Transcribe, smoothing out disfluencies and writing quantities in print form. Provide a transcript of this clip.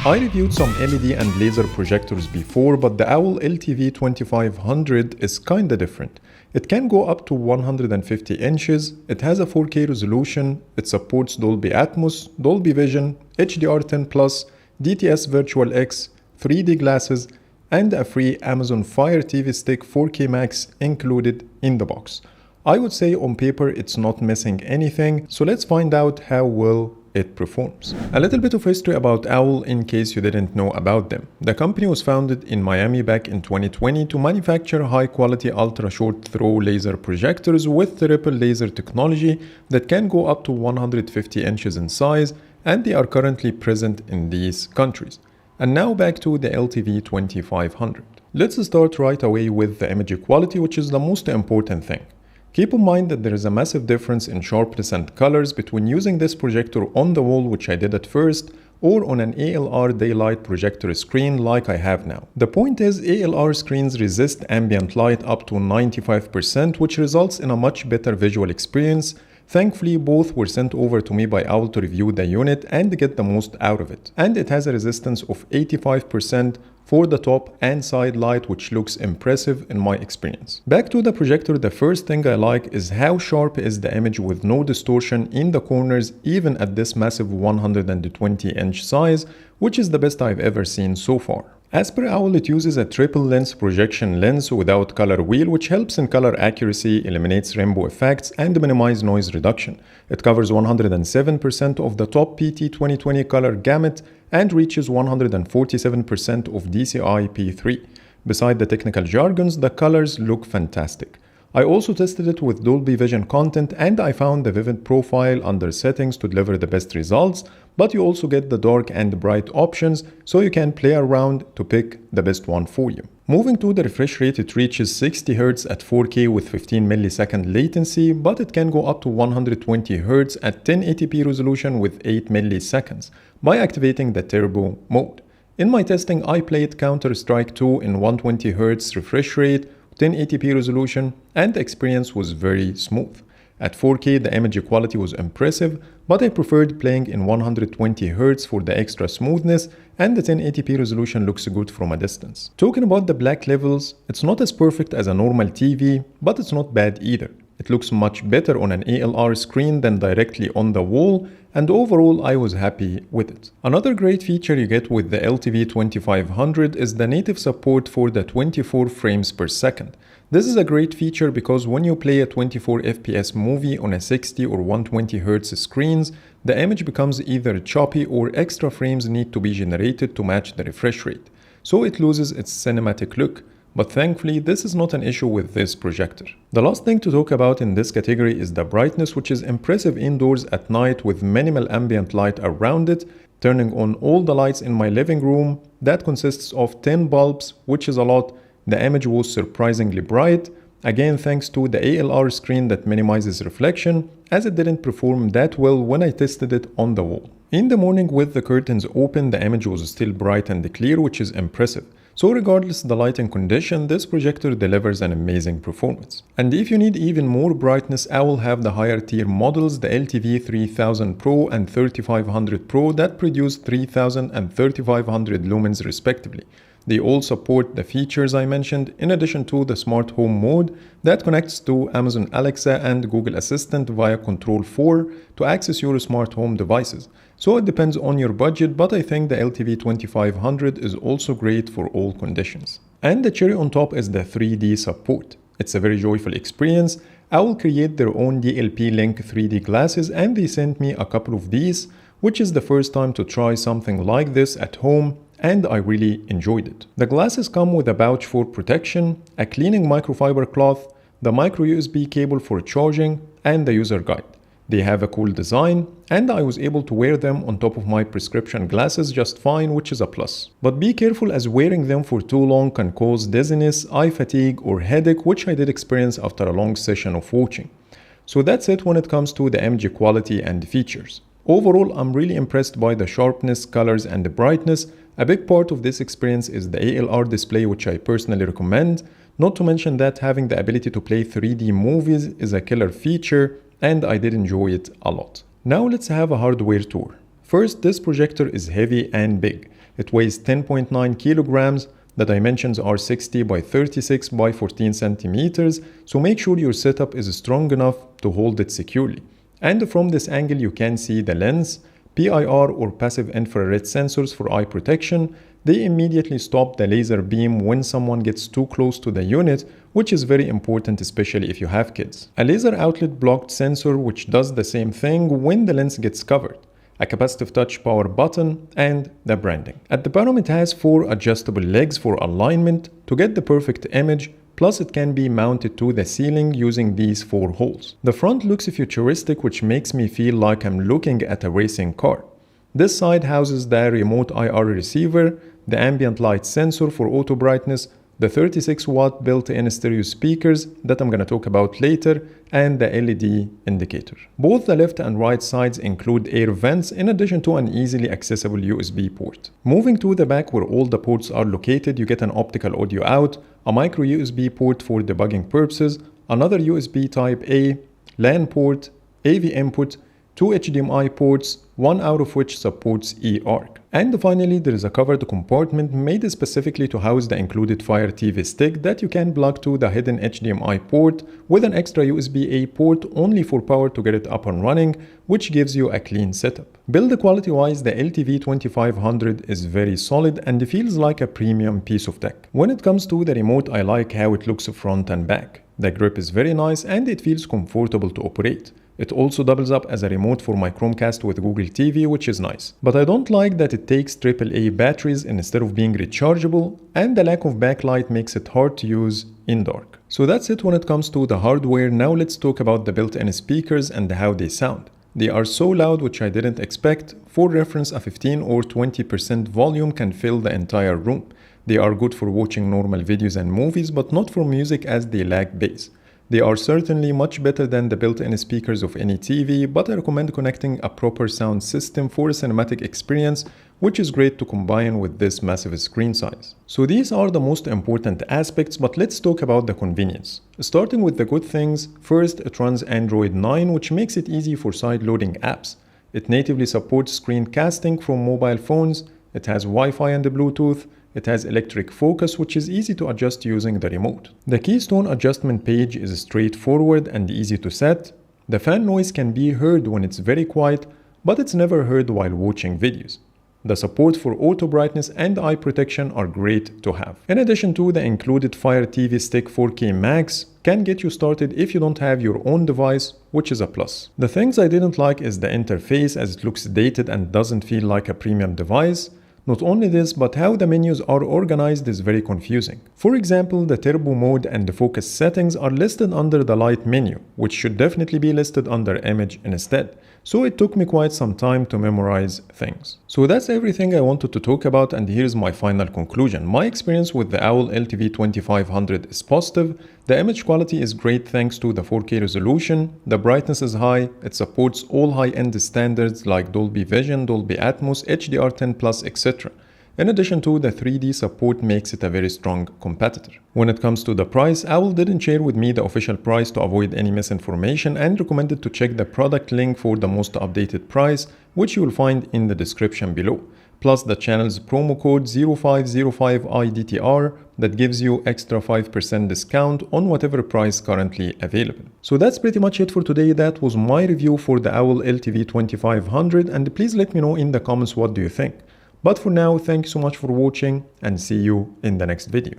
I reviewed some LED and laser projectors before, but the AWOL LTV-2500 is kinda different. It can go up to 150 inches, it has a 4K resolution, it supports Dolby ATMOS, Dolby Vision, HDR10+, DTS Virtual X, 3D glasses, and a free Amazon Fire TV Stick 4K Max included in the box. I would say on paper it's not missing anything, so let's find out how well it performs. A little bit of history about AWOL in case you didn't know about them. The company was founded in Miami back in 2020 to manufacture high-quality ultra-short throw laser projectors with triple laser technology that can go up to 150 inches in size, and they are currently present in these countries. And now back to the LTV-2500. Let's start right away with the image quality, which is the most important thing. Keep in mind that there is a massive difference in sharpness and colors between using this projector on the wall, which I did at first, or on an ALR daylight projector screen like I have now. The point is, ALR screens resist ambient light up to 95%, which results in a much better visual experience. Thankfully, both were sent over to me by AWOL to review the unit and get the most out of it. And it has a resistance of 85% for the top and side light, which looks impressive in my experience. Back to the projector, the first thing I like is how sharp is the image with no distortion in the corners, even at this massive 120-inch size, which is the best I've ever seen so far. As per AWOL, it uses a triple lens projection lens without color wheel, which helps in color accuracy, eliminates rainbow effects, and minimize noise reduction. It covers 107% of the top PT 2020 color gamut and reaches 147% of DCI P3. Beside the technical jargons, the colors look fantastic. I also tested it with Dolby Vision content and I found the vivid profile under settings to deliver the best results, but you also get the dark and bright options, so you can play around to pick the best one for you. Moving to the refresh rate, it reaches 60 Hz at 4K with 15 millisecond latency, but it can go up to 120 Hz at 1080p resolution with 8 milliseconds by activating the turbo mode. In my testing, I played Counter-Strike 2 in 120 Hz refresh rate, 1080p resolution, and the experience was very smooth. At 4K, the image quality was impressive, but I preferred playing in 120 Hz for the extra smoothness, and the 1080p resolution looks good from a distance. Talking about the black levels, it's not as perfect as a normal TV, but it's not bad either. It looks much better on an ALR screen than directly on the wall, and overall I was happy with it. Another great feature you get with the LTV-2500 is the native support for the 24 frames per second. This is a great feature because when you play a 24 FPS movie on a 60 or 120 Hz screens, the image becomes either choppy or extra frames need to be generated to match the refresh rate, so it loses its cinematic look. But thankfully, this is not an issue with this projector. The last thing to talk about in this category is the brightness, which is impressive indoors at night with minimal ambient light around it. Turning on all the lights in my living room, that consists of 10 bulbs, which is a lot. The image was surprisingly bright, again thanks to the ALR screen that minimizes reflection, as it didn't perform that well when I tested it on the wall. In the morning with the curtains open, the image was still bright and clear, which is impressive. So regardless of the lighting condition, this projector delivers an amazing performance. And if you need even more brightness, AWOL have the higher tier models, the LTV-3000 Pro and 3500 Pro that produce 3000 and 3500 lumens respectively. They all support the features I mentioned, in addition to the smart home mode that connects to Amazon Alexa and Google Assistant via Control 4 to access your smart home devices. So it depends on your budget, but I think the LTV-2500 is also great for all conditions. And the cherry on top is the 3D support. It's a very joyful experience. AWOL create their own DLP Link 3D glasses and they sent me a couple of these, which is the first time to try something like this at home, and I really enjoyed it. The glasses come with a pouch for protection, a cleaning microfiber cloth, the micro USB cable for charging, and the user guide. They have a cool design, and I was able to wear them on top of my prescription glasses just fine, which is a plus. But be careful, as wearing them for too long can cause dizziness, eye fatigue, or headache, which I did experience after a long session of watching. So that's it when it comes to the image quality and features. Overall, I'm really impressed by the sharpness, colors, and the brightness. A big part of this experience is the ALR display, which I personally recommend. Not to mention that having the ability to play 3D movies is a killer feature, and I did enjoy it a lot. Now let's have a hardware tour. First, this projector is heavy and big. It weighs 10.9 kilograms. The dimensions are 60 by 36 by 14 centimeters, so make sure your setup is strong enough to hold it securely. And from this angle you can see the lens, PIR or passive infrared sensors for eye protection. They immediately stop the laser beam when someone gets too close to the unit, which is very important especially if you have kids. A laser outlet blocked sensor which does the same thing when the lens gets covered. A capacitive touch power button, and the branding. At the bottom it has 4 adjustable legs for alignment to get the perfect image, plus it can be mounted to the ceiling using these 4 holes. The front looks futuristic, which makes me feel like I'm looking at a racing car. This side houses the remote IR receiver, the ambient light sensor for auto brightness, the 36-watt built-in stereo speakers that I'm going to talk about later, and the LED indicator. Both the left and right sides include air vents in addition to an easily accessible USB port. Moving to the back where all the ports are located, you get an optical audio out, a micro USB port for debugging purposes, another USB Type A, LAN port, AV input, 2 HDMI ports, one out of which supports eARC. And finally, there is a covered compartment made specifically to house the included Fire TV stick that you can plug to the hidden HDMI port with an extra USB-A port only for power to get it up and running, which gives you a clean setup. Build quality wise, the LTV-2500 is very solid and feels like a premium piece of tech. When it comes to the remote, I like how it looks front and back. The grip is very nice and it feels comfortable to operate. It also doubles up as a remote for my Chromecast with Google TV, which is nice. But I don't like that it takes AAA batteries instead of being rechargeable, and the lack of backlight makes it hard to use in dark. So that's it when it comes to the hardware. Now let's talk about the built-in speakers and how they sound. They are so loud, which I didn't expect. For reference, a 15 or 20% volume can fill the entire room. They are good for watching normal videos and movies, but not for music as they lack bass. They are certainly much better than the built-in speakers of any TV, but I recommend connecting a proper sound system for a cinematic experience, which is great to combine with this massive screen size. So these are the most important aspects, but let's talk about the convenience. Starting with the good things, first it runs Android 9, which makes it easy for side-loading apps. It natively supports screencasting from mobile phones, it has Wi-Fi and Bluetooth, it has electric focus, which is easy to adjust using the remote. The keystone adjustment page is straightforward and easy to set. The fan noise can be heard when it's very quiet, but it's never heard while watching videos. The support for auto brightness and eye protection are great to have. In addition to the included Fire TV Stick 4K Max can get you started if you don't have your own device, which is a plus. The things I didn't like is the interface, as it looks dated and doesn't feel like a premium device. Not only this, but how the menus are organized is very confusing. For example, the turbo mode and the focus settings are listed under the light menu, which should definitely be listed under image instead. So it took me quite some time to memorize things. So that's everything I wanted to talk about, and here's my final conclusion. My experience with the AWOL LTV-2500 is positive. The image quality is great thanks to the 4K resolution. The brightness is high. It supports all high-end standards like Dolby Vision, Dolby ATMOS, HDR10+, etc. In addition to the 3D support makes it a very strong competitor. When it comes to the price, AWOL didn't share with me the official price to avoid any misinformation and recommended to check the product link for the most updated price, which you will find in the description below. Plus the channel's promo code 0505IDTR that gives you extra 5% discount on whatever price currently available. So that's pretty much it for today. That was my review for the AWOL LTV-2500, and please let me know in the comments what do you think. But for now, thank you so much for watching and see you in the next video.